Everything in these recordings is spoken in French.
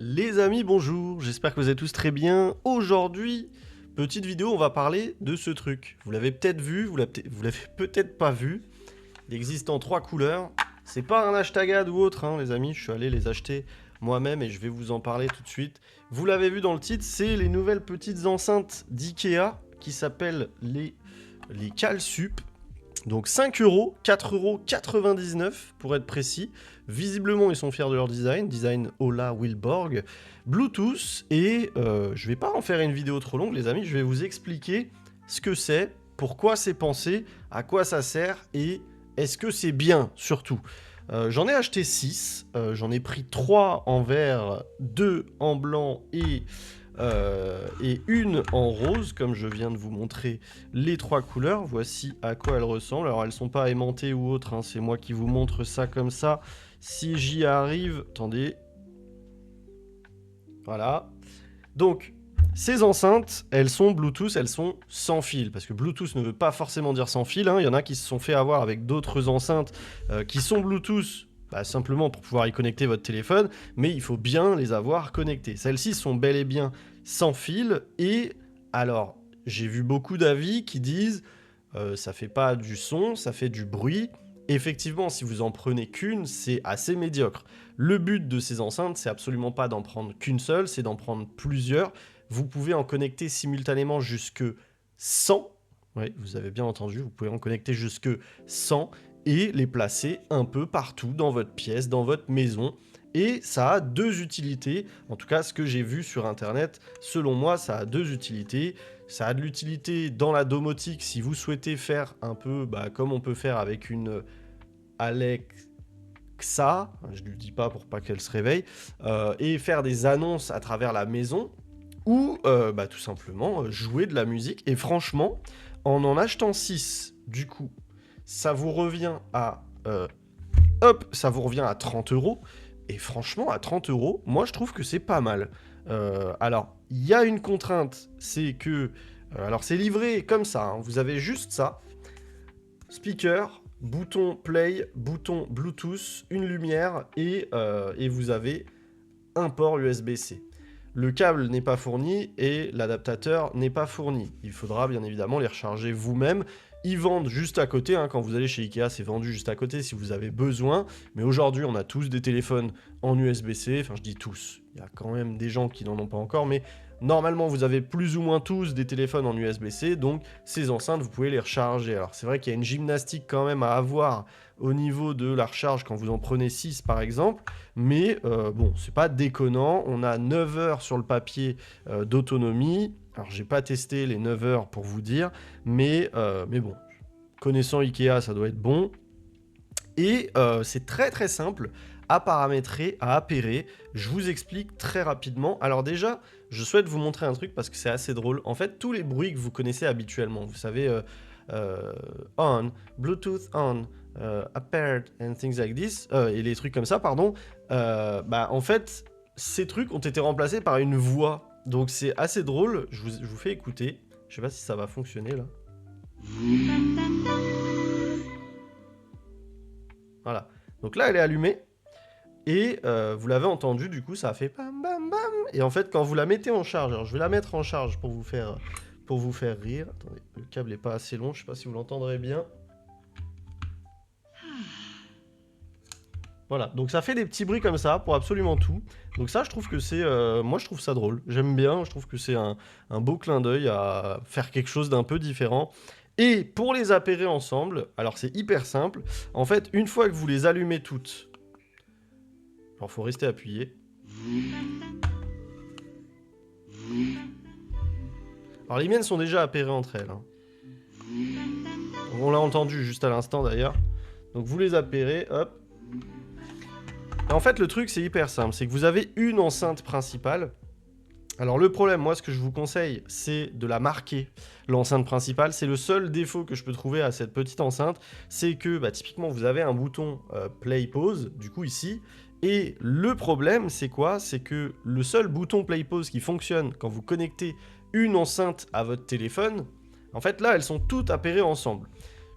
Les amis, bonjour, j'espère que vous êtes tous très bien. Aujourd'hui, petite vidéo, on va parler de ce truc. Vous l'avez peut-être vu, vous l'avez peut-être pas vu. Il existe en 3 couleurs. C'est pas un hashtagade ou autre, hein, les amis, je suis allé les acheter moi-même et je vais vous en parler tout de suite. Vous l'avez vu dans le titre, c'est les nouvelles petites enceintes d'IKEA qui s'appellent les CalSup. Donc 5 euros, 4,99 € pour être précis. Visiblement, ils sont fiers de leur design Ola Wilborg, Bluetooth, et je vais pas en faire une vidéo trop longue, les amis, je vais vous expliquer ce que c'est, pourquoi c'est pensé, à quoi ça sert, et est-ce que c'est bien, surtout. J'en ai acheté 6, j'en ai pris 3 en vert, 2 en blanc et une en rose, comme je viens de vous montrer les 3 couleurs. Voici à quoi elles ressemblent. Alors elles sont pas aimantées ou autres, hein, c'est moi qui vous montre ça comme ça. Si j'y arrive, attendez. Voilà. Donc, ces enceintes, elles sont Bluetooth, elles sont sans fil. Parce que Bluetooth ne veut pas forcément dire sans fil, hein. Il y en a qui se sont fait avoir avec d'autres enceintes qui sont Bluetooth, simplement pour pouvoir y connecter votre téléphone, mais il faut bien les avoir connectées. Celles-ci sont bel et bien sans fil, et alors, j'ai vu beaucoup d'avis qui disent ça fait pas du son, ça fait du bruit. Effectivement, si vous en prenez qu'une, c'est assez médiocre. Le but de ces enceintes, c'est absolument pas d'en prendre qu'une seule, c'est d'en prendre plusieurs. Vous pouvez en connecter simultanément jusque 100. Oui, vous avez bien entendu, vous pouvez en connecter jusque 100 et les placer un peu partout dans votre pièce, dans votre maison. Et ça a 2 utilités, en tout cas ce que j'ai vu sur internet, selon moi ça a 2 utilités. Ça a de l'utilité dans la domotique si vous souhaitez faire un peu comme on peut faire avec une Alexa, je ne lui dis pas pour pas qu'elle se réveille, et faire des annonces à travers la maison, ou tout simplement jouer de la musique. Et franchement, en achetant 6, du coup, ça vous revient à... ça vous revient à 30 €. Et franchement, à 30 €, moi je trouve que c'est pas mal. Alors, il y a une contrainte, c'est que... alors, c'est livré comme ça, hein, vous avez juste ça. Speaker, bouton play, bouton Bluetooth, une lumière, et vous avez un port USB-C. Le câble n'est pas fourni et l'adaptateur n'est pas fourni. Il faudra bien évidemment les recharger vous-même. Ils vendent juste à côté, hein, quand vous allez chez Ikea, c'est vendu juste à côté si vous avez besoin. Mais aujourd'hui, on a tous des téléphones en USB-C. Enfin, je dis tous. Il y a quand même des gens qui n'en ont pas encore. Mais normalement, vous avez plus ou moins tous des téléphones en USB-C. Donc, ces enceintes, vous pouvez les recharger. Alors, c'est vrai qu'il y a une gymnastique quand même à avoir au niveau de la recharge quand vous en prenez 6, par exemple. Mais bon, c'est pas déconnant. On a 9 heures sur le papier d'autonomie. Alors, j'ai pas testé les 9 heures pour vous dire, mais bon, connaissant Ikea, ça doit être bon. Et c'est très très simple à paramétrer, à appairer. Je vous explique très rapidement. Alors déjà, je souhaite vous montrer un truc parce que c'est assez drôle. En fait, tous les bruits que vous connaissez habituellement, vous savez, on, Bluetooth on, appeared and things like this, et les trucs comme ça, pardon, en fait, ces trucs ont été remplacés par une voix. Donc c'est assez drôle, je vous fais écouter. Je sais pas si ça va fonctionner là. Voilà. Donc là elle est allumée. Et vous l'avez entendu, du coup ça a fait bam bam bam. Et en fait quand vous la mettez en charge, alors je vais la mettre en charge pour vous faire rire. Attendez, le câble est pas assez long, je sais pas si vous l'entendrez bien. Voilà, donc ça fait des petits bruits comme ça pour absolument tout. Donc ça, je trouve que c'est... moi, je trouve ça drôle. J'aime bien, je trouve que c'est un beau clin d'œil à faire quelque chose d'un peu différent. Et pour les appairer ensemble, alors c'est hyper simple. En fait, une fois que vous les allumez toutes... Alors, faut rester appuyé. Alors, les miennes sont déjà appairées entre elles, hein. On l'a entendu juste à l'instant, d'ailleurs. Donc, vous les appairez, hop. Et en fait, le truc, c'est hyper simple. C'est que vous avez une enceinte principale. Alors, le problème, moi, ce que je vous conseille, c'est de la marquer, l'enceinte principale. C'est le seul défaut que je peux trouver à cette petite enceinte. C'est que, typiquement, vous avez un bouton play pause, du coup, ici. Et le problème, c'est quoi? C'est que le seul bouton play pause qui fonctionne quand vous connectez une enceinte à votre téléphone, en fait, là, elles sont toutes appairées ensemble.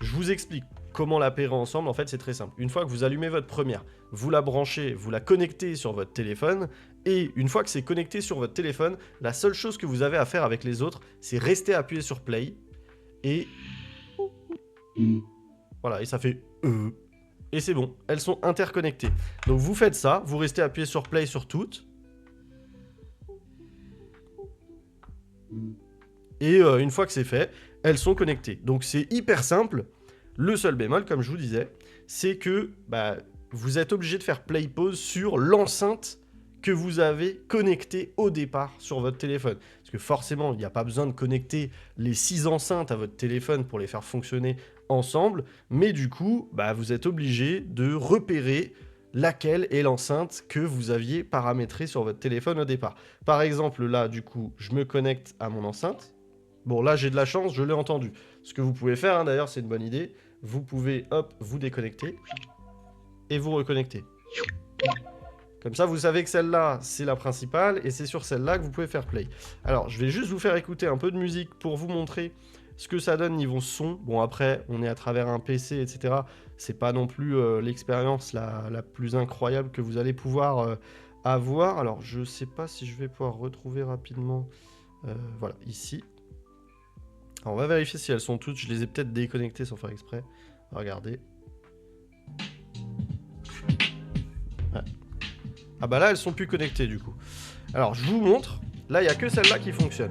Je vous explique. comment la pairer ensemble? En fait, c'est très simple. Une fois que vous allumez votre première, vous la branchez, vous la connectez sur votre téléphone, et une fois que c'est connecté sur votre téléphone, la seule chose que vous avez à faire avec les autres, c'est rester appuyé sur Play, et... Voilà, et ça fait... Et c'est bon, elles sont interconnectées. Donc vous faites ça, vous restez appuyé sur Play sur toutes. Et une fois que c'est fait, elles sont connectées. Donc c'est hyper simple. Le seul bémol, comme je vous disais, c'est que vous êtes obligé de faire play pause sur l'enceinte que vous avez connectée au départ sur votre téléphone. Parce que forcément, il n'y a pas besoin de connecter les 6 enceintes à votre téléphone pour les faire fonctionner ensemble. Mais du coup, vous êtes obligé de repérer laquelle est l'enceinte que vous aviez paramétrée sur votre téléphone au départ. Par exemple, là, du coup, je me connecte à mon enceinte. Bon, là, j'ai de la chance, je l'ai entendu. Ce que vous pouvez faire, hein, d'ailleurs, c'est une bonne idée. Vous pouvez, hop, vous déconnecter et vous reconnecter. Comme ça, vous savez que celle-là, c'est la principale et c'est sur celle-là que vous pouvez faire play. Alors, je vais juste vous faire écouter un peu de musique pour vous montrer ce que ça donne niveau son. Bon, après, on est à travers un PC, etc. C'est pas non plus l'expérience la plus incroyable que vous allez pouvoir avoir. Alors, je sais pas si je vais pouvoir retrouver rapidement. Voilà, ici. Alors, on va vérifier si elles sont toutes. Je les ai peut-être déconnectées sans faire exprès. Regardez. Ouais. Ah bah là, elles sont plus connectées du coup. Alors, je vous montre. Là, il n'y a que celle-là qui fonctionne.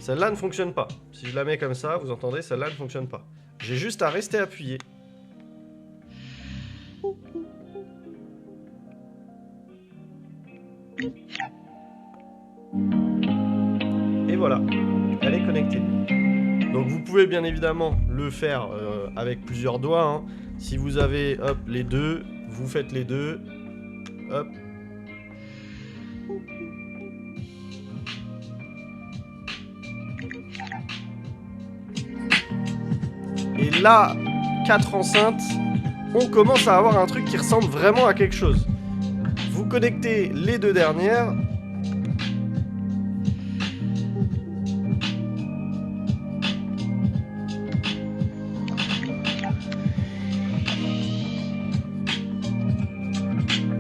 Celle-là ne fonctionne pas. Si je la mets comme ça, vous entendez, celle-là ne fonctionne pas. J'ai juste à rester appuyé. Et voilà, elle est connectée. Donc vous pouvez bien évidemment le faire avec plusieurs doigts. Hein. Si vous avez hop, les deux, vous faites les deux. Hop. Et là, 4 enceintes, on commence à avoir un truc qui ressemble vraiment à quelque chose. Vous connectez les deux dernières.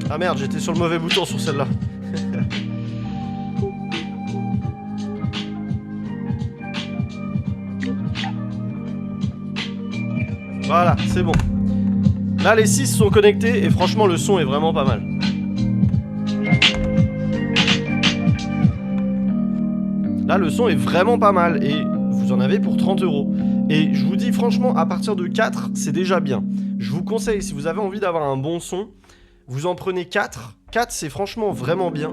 Ah merde, j'étais sur le mauvais bouton sur celle-là. Voilà, c'est bon. Là, les 6 sont connectés et franchement, le son est vraiment pas mal. Là, le son est vraiment pas mal et vous en avez pour 30 €. Et je vous dis franchement, à partir de 4, c'est déjà bien. Je vous conseille, si vous avez envie d'avoir un bon son, vous en prenez 4. 4, c'est franchement vraiment bien.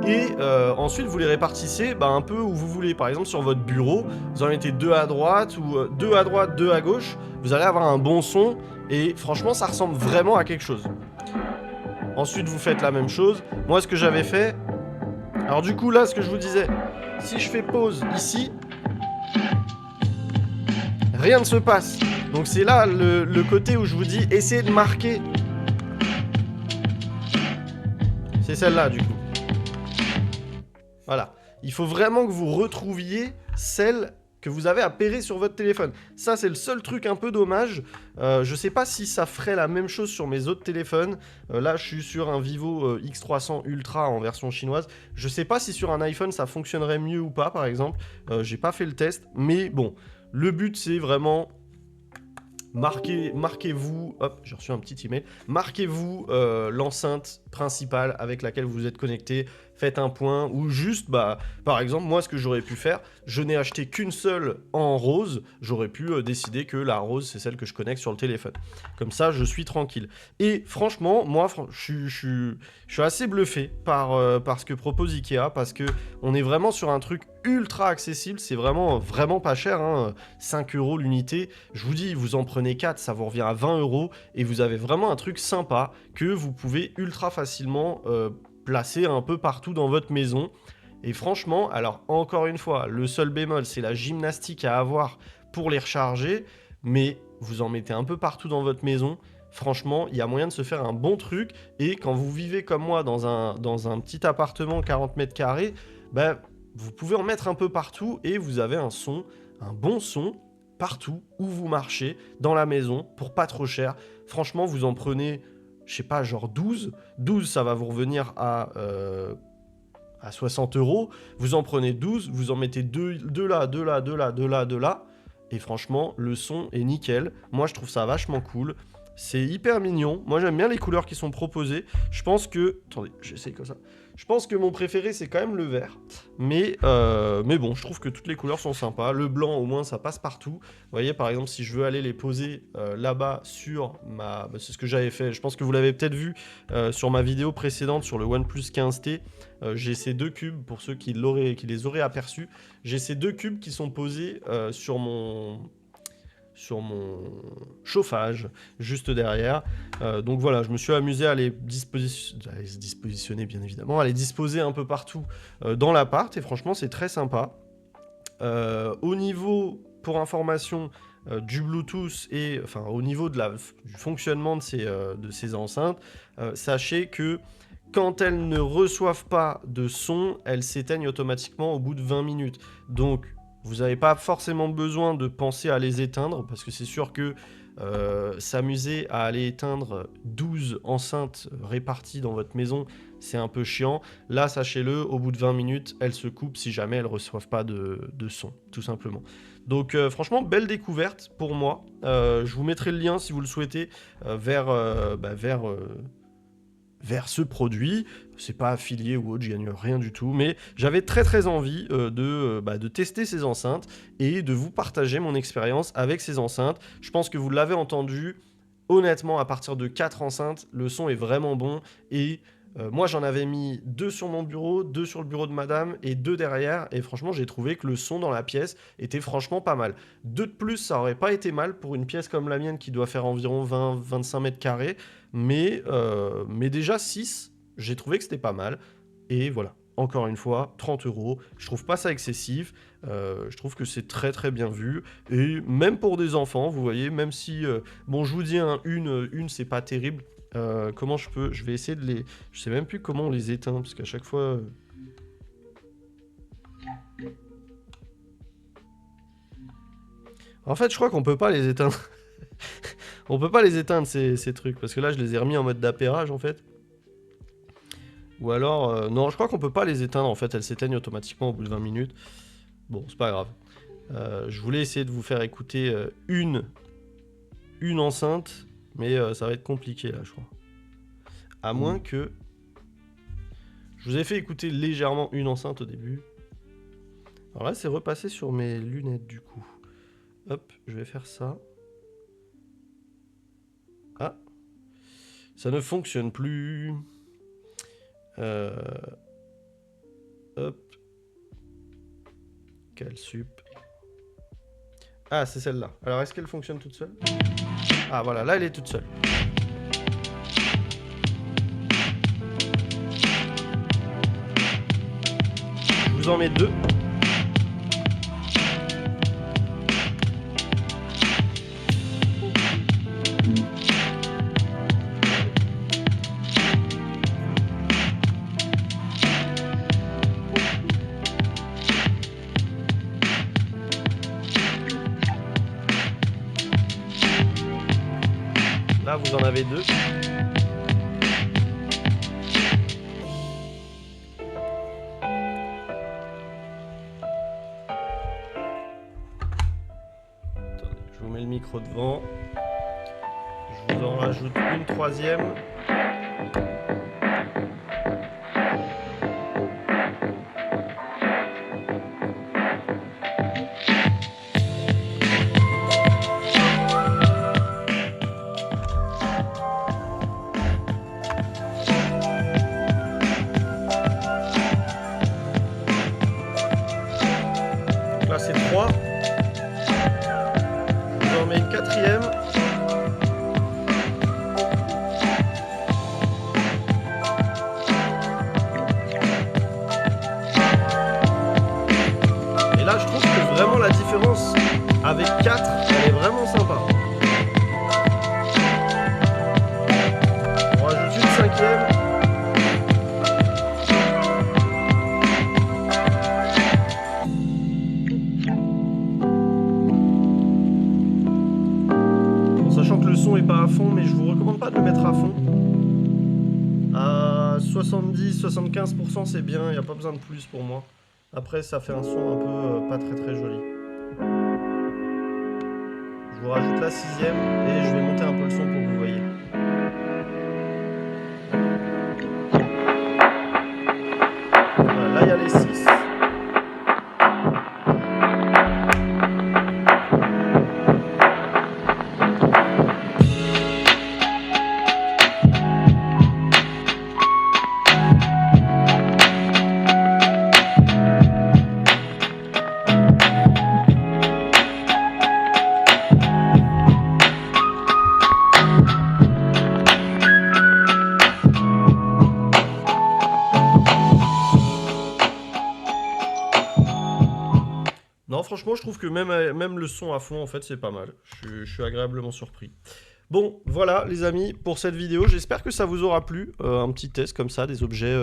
Et ensuite, vous les répartissez un peu où vous voulez. Par exemple, sur votre bureau, vous en mettez 2 à droite ou 2 à droite, 2 à gauche. Vous allez avoir un bon son et franchement, ça ressemble vraiment à quelque chose. Ensuite, vous faites la même chose. Moi, ce que j'avais fait... Alors du coup, là, ce que je vous disais, si je fais pause ici, rien ne se passe. Donc c'est là le côté où je vous dis, essayez de marquer. C'est celle-là, du coup. Voilà. Il faut vraiment que vous retrouviez celle que vous avez à pairer sur votre téléphone. Ça, c'est le seul truc un peu dommage. Je sais pas si ça ferait la même chose sur mes autres téléphones. Là, je suis sur un Vivo X300 Ultra en version chinoise. Je sais pas si sur un iPhone, ça fonctionnerait mieux ou pas, par exemple. J'ai pas fait le test. Mais bon, le but, c'est vraiment... Marquez-vous, hop, j'ai reçu un petit email. Marquez-vous l'enceinte principale avec laquelle vous êtes connecté. Faites un point ou juste, par exemple, moi, ce que j'aurais pu faire, je n'ai acheté qu'une seule en rose. J'aurais pu décider que la rose, c'est celle que je connecte sur le téléphone. Comme ça, je suis tranquille. Et franchement, moi, je suis assez bluffé par ce que propose Ikea parce que on est vraiment sur un truc ultra accessible. C'est vraiment pas cher, hein, 5 € l'unité. Je vous dis, vous en prenez 4, ça vous revient à 20 € et vous avez vraiment un truc sympa que vous pouvez ultra facilement placer un peu partout dans votre maison. Et franchement, alors encore une fois, le seul bémol, c'est la gymnastique à avoir pour les recharger, mais vous en mettez un peu partout dans votre maison. Franchement, il y a moyen de se faire un bon truc. Et quand vous vivez comme moi dans un petit appartement 40 mètres carrés, vous pouvez en mettre un peu partout et vous avez un bon son partout où vous marchez, dans la maison, pour pas trop cher. Franchement, vous en prenez, je sais pas, genre 12. 12, ça va vous revenir à 60 euros. Vous en prenez 12, vous en mettez 2 là, 2 là, 2 là, 2 là, 2 là. Et franchement, le son est nickel. Moi, je trouve ça vachement cool. C'est hyper mignon. Moi, j'aime bien les couleurs qui sont proposées. Je pense que... Attendez, j'essaye comme ça. Je pense que mon préféré, c'est quand même le vert. Mais bon, je trouve que toutes les couleurs sont sympas. Le blanc, au moins, ça passe partout. Vous voyez, par exemple, si je veux aller les poser là-bas sur ma... c'est ce que j'avais fait. Je pense que vous l'avez peut-être vu sur ma vidéo précédente sur le OnePlus 15T. J'ai ces 2 cubes, pour ceux qui les auraient aperçus. J'ai ces 2 cubes qui sont posés sur mon chauffage juste derrière. Donc voilà, je me suis amusé à les dispositionner bien évidemment, à les disposer un peu partout dans l'appart et franchement c'est très sympa. Au niveau, pour information, du Bluetooth et enfin au niveau du fonctionnement de ces enceintes, sachez que quand elles ne reçoivent pas de son, elles s'éteignent automatiquement au bout de 20 minutes. Donc vous n'avez pas forcément besoin de penser à les éteindre, parce que c'est sûr que s'amuser à aller éteindre 12 enceintes réparties dans votre maison, c'est un peu chiant. Là, sachez-le, au bout de 20 minutes, elles se coupent si jamais elles ne reçoivent pas de son, tout simplement. Donc franchement, belle découverte pour moi. Je vous mettrai le lien, si vous le souhaitez, vers ce produit. C'est pas affilié ou autre, je gagne rien du tout, mais j'avais très envie de tester ces enceintes et de vous partager mon expérience avec ces enceintes. Je pense que vous l'avez entendu, honnêtement, à partir de 4 enceintes, le son est vraiment bon et moi j'en avais mis 2 sur mon bureau, 2 sur le bureau de madame et 2 derrière, et franchement j'ai trouvé que le son dans la pièce était franchement pas mal. 2 de plus, ça aurait pas été mal pour une pièce comme la mienne qui doit faire environ 20-25 mètres carrés, mais déjà 6, j'ai trouvé que c'était pas mal. Et voilà, encore une fois, 30 euros, je trouve pas ça excessif, je trouve que c'est très bien vu, et même pour des enfants, vous voyez, même si, bon je vous dis, hein, une c'est pas terrible, comment je vais essayer de les... Je sais même plus comment on les éteint, parce qu'à chaque fois... En fait, je crois qu'on peut pas les éteindre. On peut pas les éteindre, ces trucs, parce que là, je les ai remis en mode d'appairage, en fait. Ou alors... non, je crois qu'on peut pas les éteindre, en fait, elles s'éteignent automatiquement au bout de 20 minutes. Bon, c'est pas grave. Je voulais essayer de vous faire écouter une enceinte, mais ça va être compliqué, là, je crois. À moins que... Je vous ai fait écouter légèrement une enceinte au début. Alors là, c'est repassé sur mes lunettes, du coup. Hop, je vais faire ça. Ah, ça ne fonctionne plus. Hop. Calsup. Ah, c'est celle-là. Alors, est-ce qu'elle fonctionne toute seule? Ah, voilà, là, elle est toute seule. Je vous en mets 2. Là, vous en avez 2. Attendez, je vous mets le micro devant. Je vous en rajoute une 3e. Là, c'est 3. Je vous en mets une 4e. 70-75% c'est bien, il n'y a pas besoin de plus pour moi. Après ça fait un son un peu pas très très joli. Je vous rajoute la 6ème et je vais monter un peu le son pour que vous voyez. Voilà, là il y a les 6. Non, franchement, je trouve que même le son à fond, en fait, c'est pas mal. Je suis agréablement surpris. Bon, voilà les amis pour cette vidéo, j'espère que ça vous aura plu, un petit test comme ça, des objets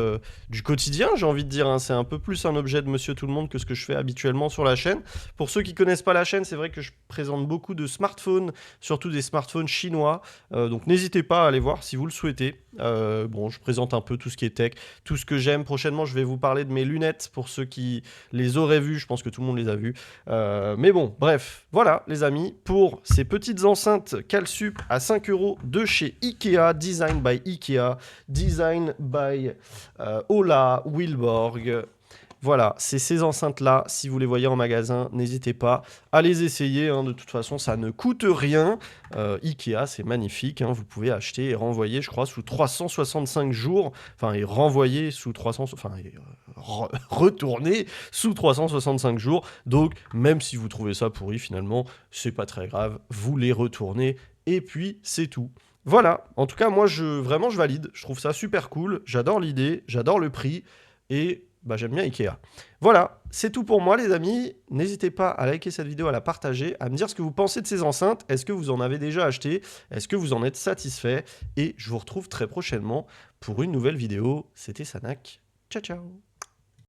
du quotidien, j'ai envie de dire, hein. C'est un peu plus un objet de Monsieur Tout-le-Monde que ce que je fais habituellement sur la chaîne. Pour ceux qui connaissent pas la chaîne, c'est vrai que je présente beaucoup de smartphones, surtout des smartphones chinois, donc n'hésitez pas à aller voir si vous le souhaitez. Bon, je présente un peu tout ce qui est tech, tout ce que j'aime. Prochainement, je vais vous parler de mes lunettes pour ceux qui les auraient vues, je pense que tout le monde les a vues. Mais bon, bref, voilà les amis, pour ces petites enceintes Calsup à 5 € de chez Ikea, design by Ikea, design by Ola Wilborg. Voilà, c'est ces enceintes-là, si vous les voyez en magasin, n'hésitez pas à les essayer, hein. De toute façon, ça ne coûte rien. Ikea, c'est magnifique, hein. Vous pouvez acheter et renvoyer, je crois, sous 365 jours, enfin, et renvoyer sous 300, enfin, et, retourner sous 365 jours. Donc, même si vous trouvez ça pourri, finalement, c'est pas très grave, vous les retournez, et puis c'est tout. Voilà, en tout cas, moi, vraiment, je valide. Je trouve ça super cool, j'adore l'idée, j'adore le prix, et bah, j'aime bien Ikea. Voilà, c'est tout pour moi les amis. N'hésitez pas à liker cette vidéo, à la partager, à me dire ce que vous pensez de ces enceintes. Est-ce que vous en avez déjà acheté? Est-ce que vous en êtes satisfait? Et je vous retrouve très prochainement pour une nouvelle vidéo. C'était Sanak. Ciao ciao.